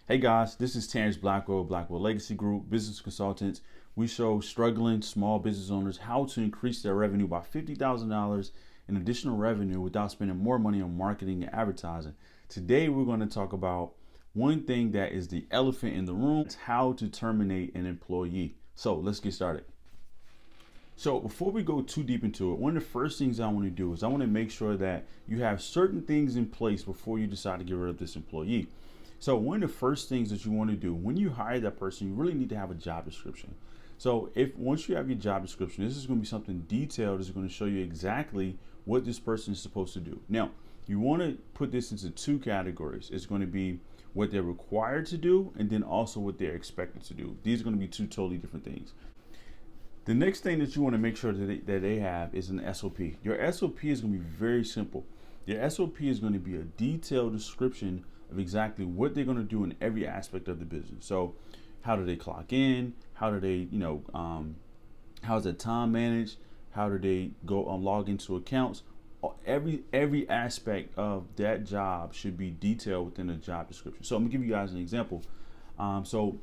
Hey guys, this is Terrence Blackwell, Blackwell Legacy Group, business consultants. We show struggling small business owners how to increase their revenue by $50,000 in additional revenue without spending more money on marketing and advertising. Today, we're going to talk about one thing that is the elephant in the room. It's how to terminate an employee. So let's get started. So before we go too deep into it, one of the first things I want to do is I want to make sure that you have certain things in place before you decide to get rid of this employee. So one of the first things that you want to do when you hire that person, you really need to have a job description. So if once you have your job description, this is going to be something detailed. This is going to show you exactly what this person is supposed to do. Now, you want to put this into two categories. It's going to be what they're required to do and then also what they're expected to do. These are going to be two totally different things. The next thing that you want to make sure that they have is an SOP. Your SOP is going to be very simple. Your SOP is going to be a detailed description of exactly what they're going to do in every aspect of the business. So how do they clock in? How do they, how's their time managed? How do they go log into accounts? Every aspect of that job should be detailed within the job description. So I'm gonna give you guys an example. So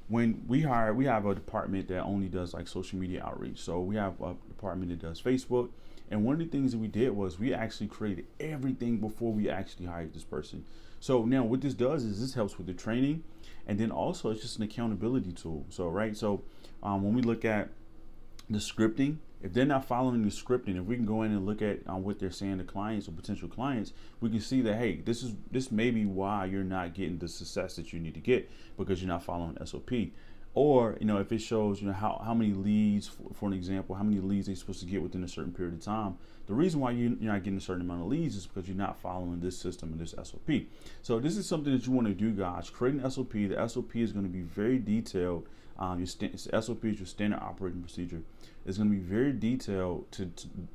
when we have a department that only does like social media outreach. So we have a department that does Facebook. And one of the things that we did was we actually created everything before we actually hired this person. So now what this does is this helps with the training, and then also it's just an accountability tool. So when we look at the scripting, if they're not following the scripting, if we can go in and look at what they're saying to clients or potential clients, we can see that, hey, this may be why you're not getting the success that you need to get, because you're not following SOP. Or, if it shows, how many leads, for an example, how many leads they're supposed to get within a certain period of time. The reason why you're not getting a certain amount of leads is because you're not following this system and this SOP. So this is something that you want to do, guys. Create an SOP. The SOP is going to be very detailed. SOP is your standard operating procedure. It's going to be very detailed to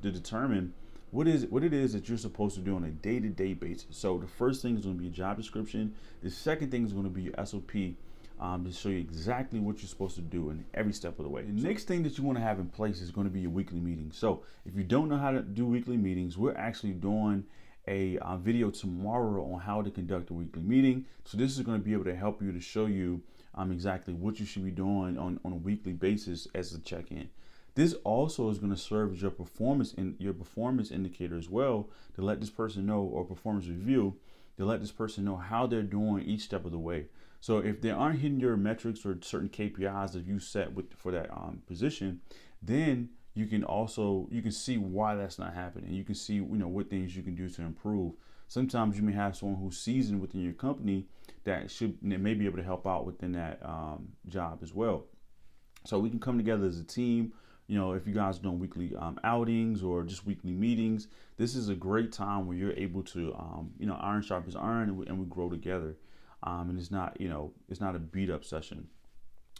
determine what it is that you're supposed to do on a day-to-day basis. So the first thing is going to be a job description. The second thing is going to be your SOP. To show you exactly what you're supposed to do in every step of the way. The next thing that you want to have in place is going to be your weekly meetings. So if you don't know how to do weekly meetings, we're actually doing a video tomorrow on how to conduct a weekly meeting. So this is going to be able to help you to show you exactly what you should be doing on a weekly basis as a check-in. This also is going to serve as your performance indicator as well, to let this person know, or performance review, to let this person know how they're doing each step of the way. So if they aren't hitting your metrics or certain KPIs that you set for that position, then you can see why that's not happening. You can see what things you can do to improve. Sometimes you may have someone who's seasoned within your company that may be able to help out within that job as well. So we can come together as a team. If you guys are doing weekly outings or just weekly meetings, this is a great time where you're able to, iron sharpens iron, and we grow together. And it's not a beat up session.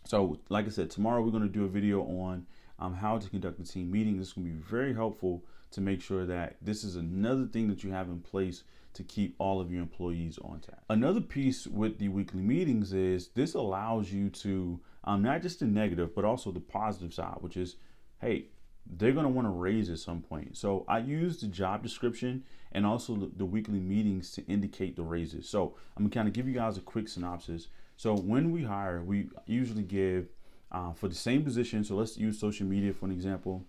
So like I said, tomorrow we're going to do a video on how to conduct a team meeting. This is going to be very helpful to make sure that this is another thing that you have in place to keep all of your employees on task. Another piece with the weekly meetings is this allows you to not just the negative, but also the positive side, which is, hey, they're going to want to raise at some point. So I use the job description and also the weekly meetings to indicate the raises. So I'm gonna kind of give you guys a quick synopsis. So when we hire, we usually give for the same position. So let's use social media for an example.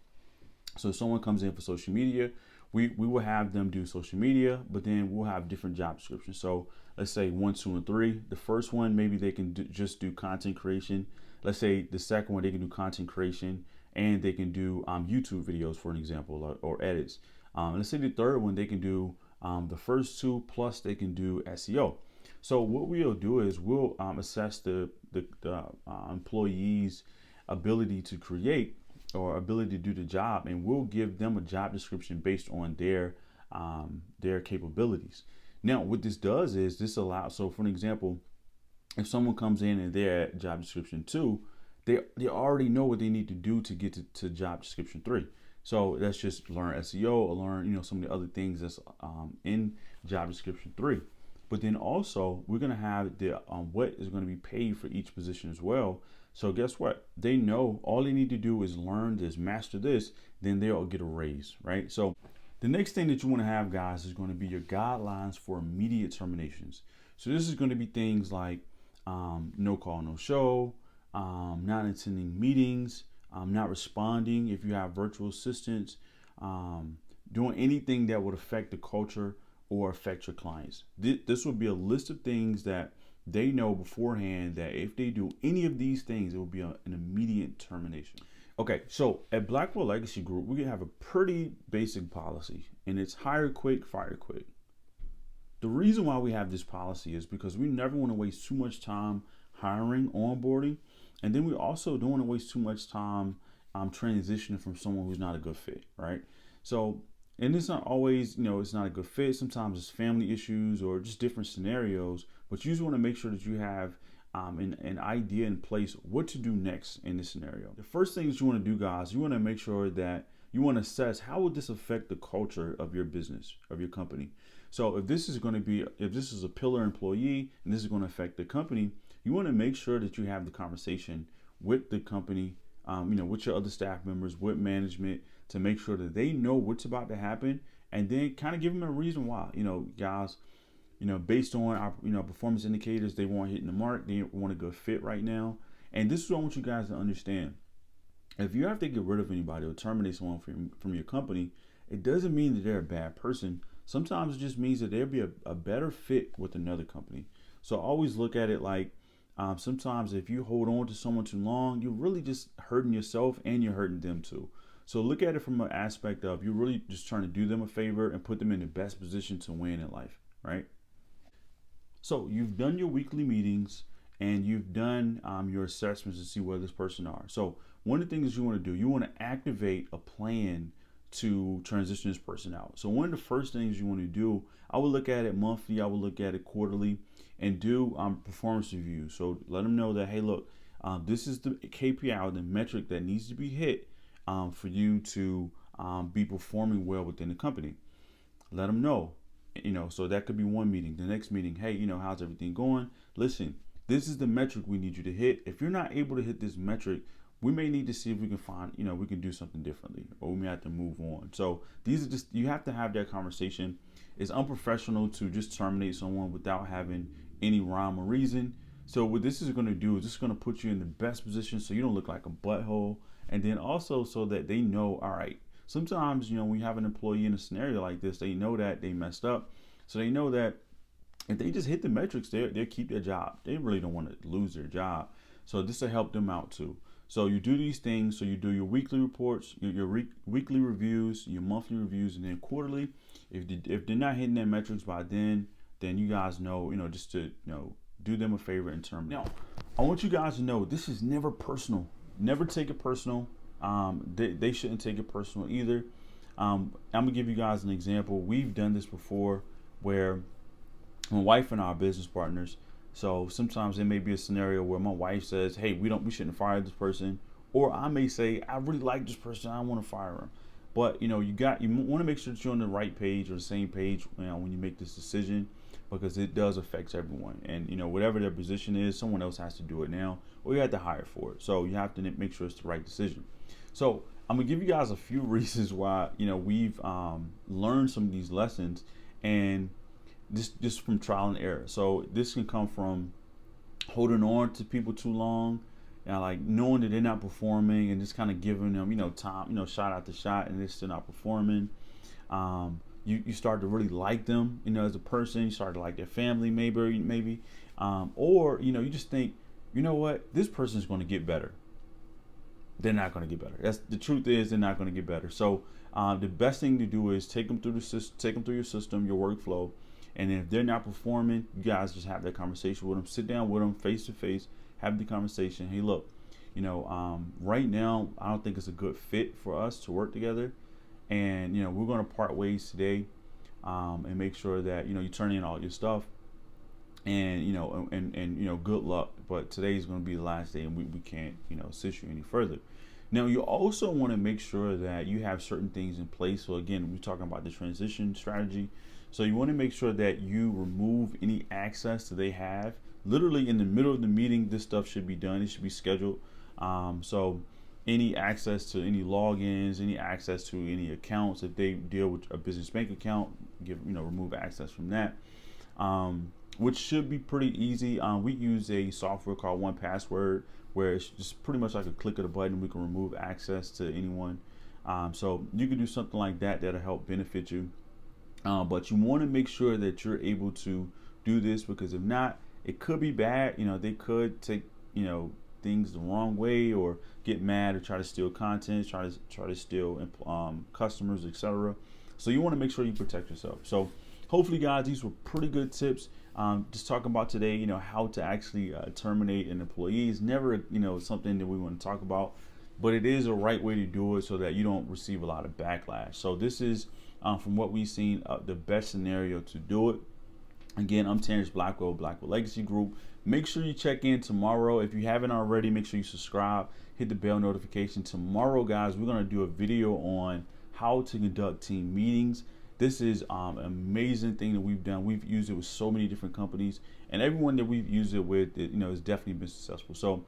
So if someone comes in for social media, we will have them do social media, but then we'll have different job descriptions. So let's say 1, 2, and 3. The first one, maybe they can just do content creation. Let's say the second one, they can do content creation and they can do YouTube videos, for an example, or edits. Let's say the third one, they can do the first 2, plus they can do SEO. So what we'll do is we'll assess the employee's ability to create or ability to do the job, and we'll give them a job description based on their capabilities. Now, what this does is this allows, so for an example, if someone comes in and they're at job description 2, they already know what they need to do to get to job description 3. So that's just learn SEO or learn, some of the other things that's in job description 3. But then also we're gonna have the what is going to be paid for each position as well. So guess what? They know all they need to do is learn this, master this, then they'll get a raise, right? So the next thing that you want to have, guys, is going to be your guidelines for immediate terminations. So this is going to be things like no call, no show, not attending meetings, not responding if you have virtual assistants, doing anything that would affect the culture or affect your clients. This would be a list of things that they know beforehand that if they do any of these things, it will be an immediate termination. Okay, so at Blackwell Legacy Group, we have a pretty basic policy, and it's hire quick, fire quick. The reason why we have this policy is because we never want to waste too much time hiring, onboarding, and then we also don't want to waste too much time transitioning from someone who's not a good fit, right? So, and it's not always, it's not a good fit. Sometimes it's family issues or just different scenarios, but you just want to make sure that you have an idea in place what to do next in this scenario. The first thing that you want to do, guys, you want to make sure that you want to assess how would this affect the culture of your business, of your company. So if this is a pillar employee and this is going to affect the company, you want to make sure that you have the conversation with the company, with your other staff members, with management, to make sure that they know what's about to happen, and then kind of give them a reason why. Guys, based on our, performance indicators, they weren't hitting the mark. They want a good fit right now. And this is what I want you guys to understand. If you have to get rid of anybody or terminate someone from your company, it doesn't mean that they're a bad person. Sometimes it just means that they'll be a better fit with another company. So always look at it like sometimes if you hold on to someone too long, you're really just hurting yourself and you're hurting them too. So look at it from an aspect of you're really just trying to do them a favor and put them in the best position to win in life, right? So you've done your weekly meetings and you've done your assessments to see where this person are. So one of the things you want to do, you want to activate a plan to transition this person out. So one of the first things you want to do, I would look at it monthly, I would look at it quarterly, and do performance reviews. So let them know that, hey, look, this is the KPI, or the metric that needs to be hit for you to be performing well within the company. Let them know, so that could be one meeting. The next meeting, hey, how's everything going? Listen, this is the metric we need you to hit. If you're not able to hit this metric, we may need to see if we can find, we can do something differently, or we may have to move on. So these are just, you have to have that conversation. It's unprofessional to just terminate someone without having any rhyme or reason. So what this is going to do is it's going to put you in the best position so you don't look like a butthole. And then also so that they know, all right, sometimes, when you have an employee in a scenario like this, they know that they messed up. So they know that if they just hit the metrics, they'll keep their job. They really don't want to lose their job. So this will help them out too. So you do these things. So you do your weekly reports, your weekly reviews, your monthly reviews, and then quarterly. If they're not hitting their metrics by then you guys know, just to, do them a favor and terminate. Now, I want you guys to know this is never personal. Never take it personal. They shouldn't take it personal either. I'm gonna give you guys an example. We've done this before where my wife and I are business partners. So sometimes there may be a scenario where my wife says, hey, we shouldn't fire this person. Or I may say, I really like this person, I want to fire him. But you want to make sure that you're on the right page or the same page when you make this decision, because it does affect everyone. And whatever their position is, someone else has to do it now, or you have to hire for it. So you have to make sure it's the right decision. So I'm gonna give you guys a few reasons why we've learned some of these lessons, and just from trial and error. So this can come from holding on to people too long, like knowing that they're not performing and just kind of giving them, time, shot after shot, and they're still not performing. You start to really like them, as a person. You start to like their family, maybe, or you just think, what, this person is going to get better. They're not going to get better. That's the truth. Is they're not going to get better. So the best thing to do is take them through your system, your workflow. And if they're not performing, you guys just have that conversation with them. Sit down with them face to face, have the conversation. Hey, look, right now, I don't think it's a good fit for us to work together. And, we're going to part ways today, and make sure that, you turn in all your stuff, and, good luck. But today is going to be the last day, and we can't, assist you any further. Now, you also want to make sure that you have certain things in place. So again, we're talking about the transition strategy. So you want to make sure that you remove any access that they have. Literally in the middle of the meeting, this stuff should be done. It should be scheduled. So any access to any logins, any access to any accounts, if they deal with a business bank account, remove access from that. which should be pretty easy. We use a software called 1Password, where it's just pretty much like a click of the button. We can remove access to anyone. So you can do something like that that'll help benefit you. But you want to make sure that you're able to do this, because if not, it could be bad. They could take, things the wrong way, or get mad, or try to steal content, try to steal customers, etc. So you want to make sure you protect yourself. So hopefully, guys, these were pretty good tips. Just talking about today, how to actually terminate an employee is never, something that we want to talk about, but it is a right way to do it so that you don't receive a lot of backlash. So this is, from what we've seen, the best scenario to do it. Again, I'm Terrence Blackwell, Blackwell Legacy Group. Make sure you check in tomorrow. If you haven't already, make sure you subscribe, hit the bell notification. Tomorrow, guys, we're going to do a video on how to conduct team meetings. This is an amazing thing that we've done. We've used it with so many different companies, and everyone that we've used it with, has definitely been successful. So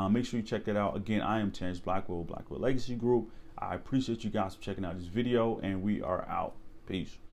make sure you check it out. Again, I am Terrence Blackwell, Blackwell Legacy Group. I appreciate you guys for checking out this video, and we are out. Peace.